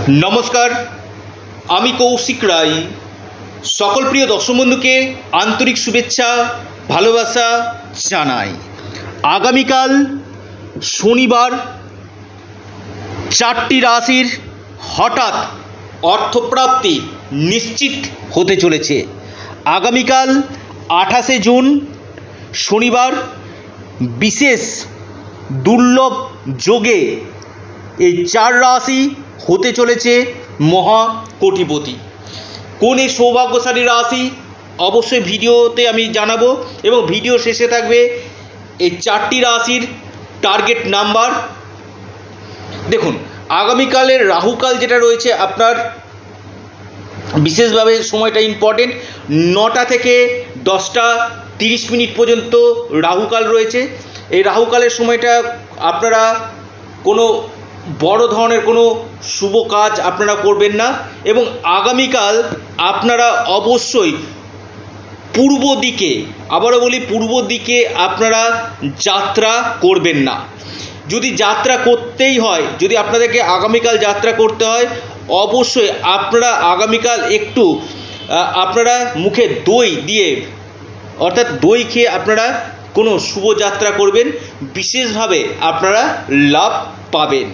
नमस्कार आमी कौशिक राय सकल प्रिय दर्शक बंधुके आंतरिक शुभेच्छा भालोबासा जानाई। आगामीकाल शनिवार चारटी राशिर हठात् अर्थप्राप्ति निश्चित होते चलेছে। आगामीकाल 28 जून शनिवार विशेष दुर्लभ जोगे এই চার রাশি হতে চলেছে মহা কোটিপতি। কোন এই সৌভাগ্যশালী রাশি অবশ্যই ভিডিওতে আমি জানাবো এবং ভিডিও শেষে থাকবে এই চারটি রাশির টার্গেট নাম্বার। দেখুন আগামীকালের রাহুকাল যেটা রয়েছে আপনার বিশেষভাবে সময়টা ইম্পর্টেন্ট। 9টা থেকে 10টা 30 মিনিট পর্যন্ত রাহুকাল রয়েছে। এই রাহুকালের সময়টা আপনারা কোনো বড় ধরনের কোনো শুভ কাজ আপনারা করবেন না এবং আগামীকাল আপনারা অবশ্যই পূর্ব দিকে, আবারও বলি পূর্ব দিকে আপনারা যাত্রা করবেন না। যদি যাত্রা করতেই হয়, যদি আপনাদেরকে আগামীকাল যাত্রা করতে হয়, অবশ্যই আপনারা আগামীকাল একটু আপনারা মুখে দই দিয়ে অর্থাৎ দই খেয়ে আপনারা কোনো শুভ যাত্রা করবেন, বিশেষভাবে আপনারা লাভ পাবেন।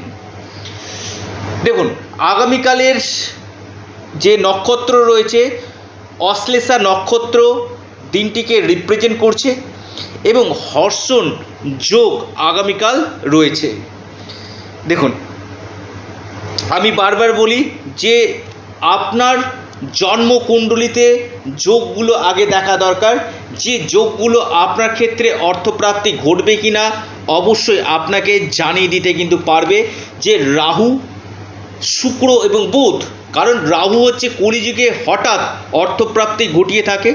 দেখুন আগামীকালের যে নক্ষত্র রয়েছে অশ্লেষা নক্ষত্র দিনটিকে রিপ্রেজেন্ট করছে এবং হর্ষণ যোগ আগামীকাল রয়েছে। দেখুন আমি বারবার বলি যে আপনার জন্মকুণ্ডলিতে যোগগুলো আগে দেখা দরকার, যে যোগগুলো আপনার ক্ষেত্রে অর্থপ্রাপ্তি ঘটবে কিনা অবশ্যই আপনাকে জানিয়ে দিতে কিন্তু পারবে। যে রাহু, শুক্র এবং বুধ, কারণ রাহু হচ্ছে কলিযুগে হঠাৎ অর্থপ্রাপ্তি ঘটিয়ে থাকে।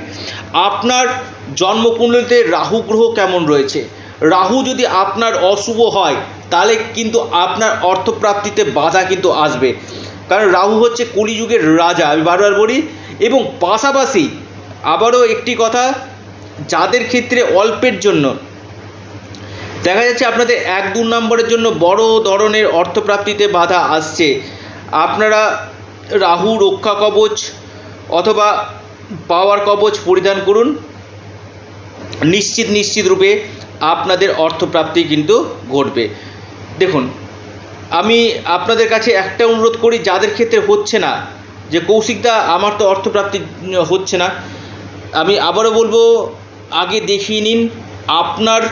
আপনার জন্মকুণ্ডলিতে রাহু গ্রহ কেমন রয়েছে, রাহু যদি আপনার অশুভ হয় তাহলে কিন্তু আপনার অর্থপ্রাপ্তিতে বাধা কিন্তু আসবে, কারণ রাহু হচ্ছে কলিযুগের রাজা, আমি বারবার বলি। এবং পাশাপাশি আবারও একটি কথা, যাদের ক্ষেত্রে অল্পের জন্য দেখা যাচ্ছে আপনাদের 1-2 নম্বরের জন্য বড় ধরনের অর্থপ্রাপ্তিতে বাধা আসছে, আপনারা রাহু রক্ষা কবচ অথবা পাওয়ার কবচ পরিধান করুন, নিশ্চিত রূপে আপনাদের অর্থপ্রাপ্তি কিন্তু ঘটবে। দেখুন আমি আপনাদের কাছে একটা অনুরোধ করি, যাদের ক্ষেত্রে হচ্ছে না যে কৌশিকদা আমার তো অর্থপ্রাপ্তি হচ্ছে না, আমি আবারও বলবো আগে দেখিয়ে নিন আপনার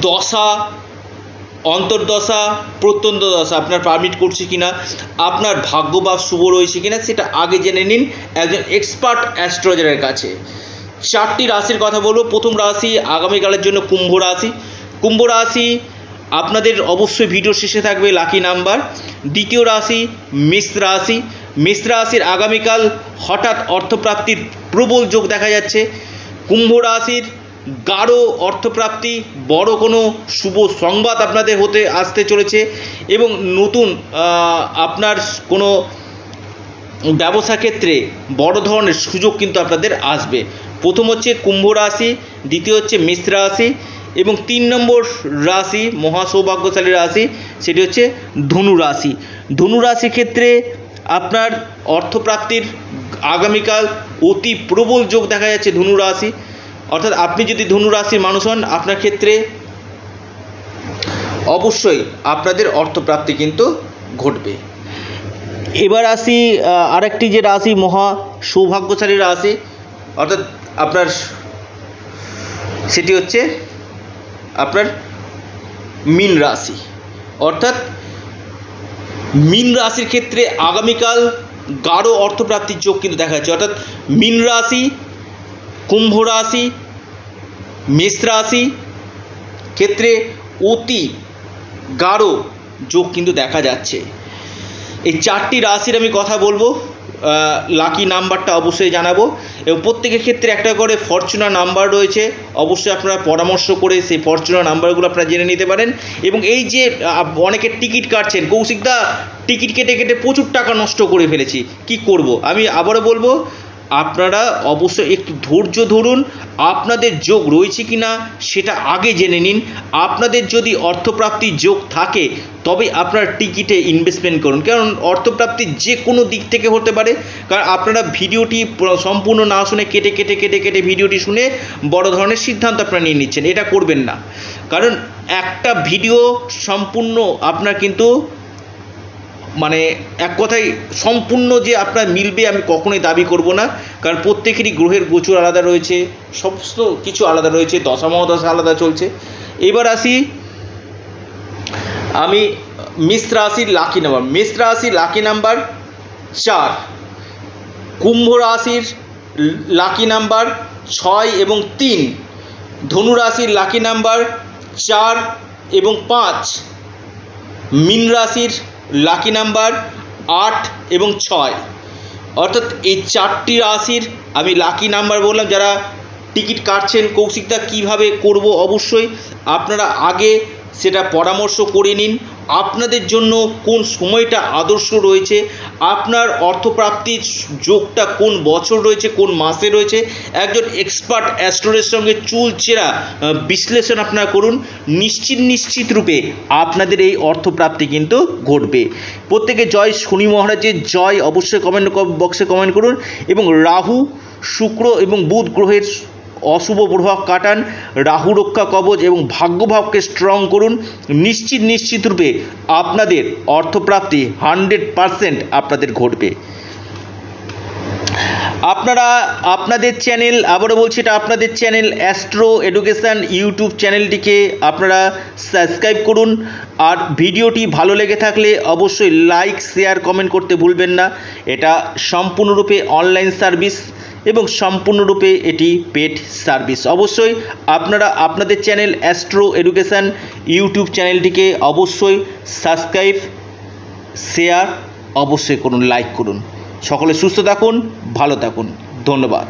দশা, অন্তর্দশা, প্রত্যন্ত দশা আপনার পারমিট করছে কিনা, আপনার ভাগ্য বা শুভ রয়েছে কিনা সেটা আগে জেনে নিন একজন এক্সপার্ট অ্যাস্ট্রোলজারের কাছে। 4টি রাশির কথা বলবো। প্রথম রাশি আগামীকালের জন্য কুম্ভ রাশি। কুম্ভ রাশি আপনাদের অবশ্যই ভিডিও শেষে থাকবে লাকি নাম্বার। দ্বিতীয় রাশি মেষ রাশি। মেষ রাশির আগামীকাল হঠাৎ অর্থপ্রাপ্তির প্রবল যোগ দেখা যাচ্ছে। কুম্ভ রাশির গাঢ় অর্থপ্রাপ্তি, বড় কোনো শুভ সংবাদ আপনাদের হতে আসতে চলেছে এবং নতুন আপনার কোনো ব্যবসা ক্ষেত্রে বড় ধরনের সুযোগ কিন্তু আপনাদের আসবে। প্রথম হচ্ছে কুম্ভ রাশি, দ্বিতীয় হচ্ছে মেষ রাশি এবং 3 নম্বর রাশি মহা সৌভাগ্যশালী রাশি সেটি হচ্ছে ধনু রাশি। ধনু রাশির ক্ষেত্রে আপনার অর্থপ্রাপ্তির আগামীকাল অতি প্রবল যোগ দেখা যাচ্ছে ধনু রাশি, অর্থাৎ আপনি যদি ধনু রাশির মানুষ হন আপনার ক্ষেত্রে অবশ্যই আপনাদের অর্থপ্রাপ্তি কিন্তু ঘটবে। এবার আসি আরেকটি যে রাশি মহা সৌভাগ্যশালী রাশি, অর্থাৎ আপনার সেটি হচ্ছে আপনার মীন রাশি। অর্থাৎ মীন রাশির ক্ষেত্রে আগামীকাল গাঢ় অর্থপ্রাপ্তির যোগ কিন্তু দেখা যাচ্ছে। অর্থাৎ মীন রাশি, কুম্ভ রাশি, মেষ রাশি ক্ষেত্রে অতি গাঢ় যোগ কিন্তু দেখা যাচ্ছে। এই 4টি রাশির আমি কথা বলবো, লাকি নাম্বারটা অবশ্যই জানাবো এবং প্রত্যেকের ক্ষেত্রে একটা করে ফরচুনার নাম্বার রয়েছে, অবশ্যই আপনারা পরামর্শ করে সেই ফরচুনার নাম্বারগুলো আপনারা জেনে নিতে পারেন। এবং এই যে অনেকে টিকিট কাটছেন, কৌশিকদা টিকিট কেটে প্রচুর টাকা নষ্ট করে ফেলেছি, কি করব? আমি আবারও বলবো আপনারা অবশ্যই একটু ধৈর্য ধরুন, আপনাদের যোগ রয়েছে কি না সেটা আগে জেনে নিন। আপনাদের যদি অর্থপ্রাপ্তির যোগ থাকে তবে আপনারা টিকিটে ইনভেস্টমেন্ট করুন, কারণ অর্থপ্রাপ্তির যে কোনো দিক থেকে হতে পারে। কারণ আপনারা ভিডিওটি সম্পূর্ণ না শুনে কেটে কেটে কেটে কেটে ভিডিওটি শুনে বড় ধরনের সিদ্ধান্ত আপনারা নিয়ে নিচ্ছেন, এটা করবেন না। কারণ একটা ভিডিও সম্পূর্ণ আপনার কিন্তু মানে এক কথায় সম্পূর্ণ যে আপনার মিলবে আমি কখনোই দাবি করব না, কারণ প্রত্যেকেরই গ্রহের গোচর আলাদা রয়েছে, সমস্ত কিছু আলাদা রয়েছে, দশা মহাদশা আলাদা চলছে। এবার আসি আমি মেষ রাশির লাকি নাম্বার। মেষ রাশির লাকি নাম্বার 4, কুম্ভ রাশির লাকি নাম্বার 6 এবং 3, ধনু রাশির লাকি নাম্বার 4 এবং 5, মীন রাশির লাকি নাম্বার 8 এবং 6। অর্থাৎ এই 4টি রাশির আমি লাকি নাম্বার বললাম। যারা টিকিট কাটছেন কৌশিকদা কীভাবে করব, অবশ্যই আপনারা আগে সেটা পরামর্শ করে নিন। আপনাদের জন্য কোন সময়টা আদর্শ রয়েছে, আপনার অর্থপ্রাপ্তির যোগটা কোন বছর রয়েছে, কোন মাসে রয়েছে, একজন এক্সপার্ট অ্যাস্ট্রোলজির সঙ্গে চুলচেরা বিশ্লেষণ আপনারা করুন। নিশ্চিত রূপে আপনাদের এই অর্থপ্রাপ্তি কিন্তু ঘটবে। প্রত্যেকে জয় শনি মহারাজের জয় অবশ্যই কমেন্ট বক্সে কমেন্ট করুন। এবং রাহু, শুক্র এবং বুধ গ্রহের অশুভ প্রভাব কাটান, রাহু রক্ষা কবচ এবং ভাগ্যভাবকে স্ট্রং করুন। নিশ্চিত রূপে আপনাদের অর্থপ্রাপ্তি 100% আপনাদের ঘটবে। আপনারা আপনাদের চ্যানেল, আবারও বলছি এটা আপনাদের চ্যানেল অ্যাস্ট্রো এডুকেশান ইউটিউব চ্যানেলটিকে আপনারা সাবস্ক্রাইব করুন। আর ভিডিওটি ভালো লেগে থাকলে অবশ্যই লাইক, শেয়ার, কমেন্ট করতে ভুলবেন না। এটা সম্পূর্ণরূপে অনলাইন সার্ভিস এবং সম্পূর্ণরূপে এটি পেড সার্ভিস। অবশ্যই আপনারা আপনাদের চ্যানেল অ্যাস্ট্রো এডুকেশান ইউটিউব চ্যানেলটিকে অবশ্যই সাবস্ক্রাইব, শেয়ার অবশ্যই করুন, লাইক করুন। সকলে সুস্থ থাকুন, ভালো থাকুন, ধন্যবাদ।